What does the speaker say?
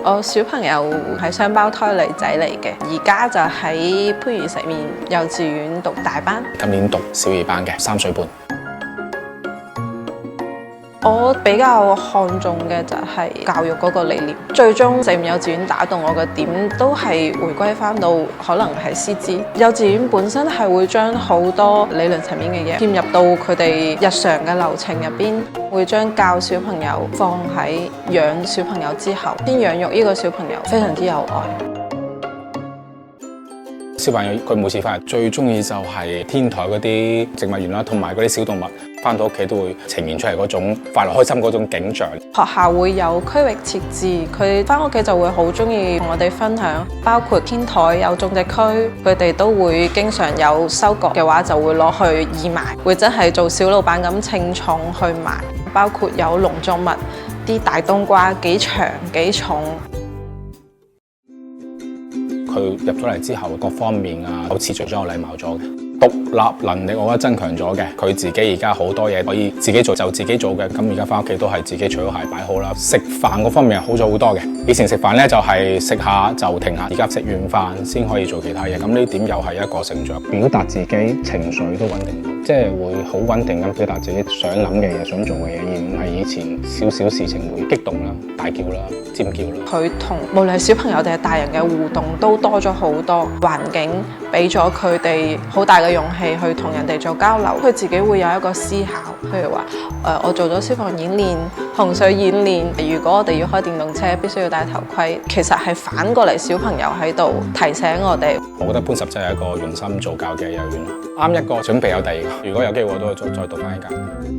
我小朋友係雙胞胎女仔嚟嘅，而家就喺番禺石面幼稚園讀大班。今年讀小二班嘅，3歲半。我比較看重嘅就係教育嗰個理念，最終石面幼稚園打動我嘅點都係回歸返到可能係師資。幼稚園本身係會將好多理論層面嘅嘢嵌入到佢哋日常嘅流程入邊，會將教小朋友放喺養小朋友之後，先養育呢個小朋友非常之有愛。小朋友佢每次翻嚟最中意就係天台嗰啲植物園啦，同埋嗰啲小動物，翻到屋企都會呈現出嚟嗰種快樂開心嗰種景象。學校會有區域設置，佢翻屋企就會好中意同我哋分享，包括天台有種植區，佢哋都會經常有收穫嘅話就會攞去義賣，會真係做小老闆咁稱重去賣。包括有農作物，啲大冬瓜幾長幾重。佢入咗嚟之後，各方面啊，好持續咗有禮貌咗嘅，獨立能力我覺得增強咗嘅。佢自己而家好多嘢可以自己做就自己做嘅，咁而家翻屋企都係自己除咗鞋擺好啦。食飯嗰方面好咗好多嘅，以前食飯呢就係食下就停下，而家食完飯先可以做其他嘢。咁呢點又係一個成長，表達自己情緒都穩定到，即係會好穩定咁表達自己想諗嘅嘢、想做嘅嘢，而唔係以前少少事情會激動啦、大叫啦、尖叫啦。佢同無論係小朋友定係大人嘅互動都多咗好多，環境俾咗佢哋好大嘅勇氣去同人哋做交流，佢自己會有一個思考，譬如話我做咗消防演練、洪水演練，如果我哋要開電動車，必須要戴頭盔。其實係反過嚟小朋友喺度提醒我哋。我覺得潘十真係一個用心做教嘅幼兒園，啱一個準備有第二個，如果有機會我都會再讀翻一間。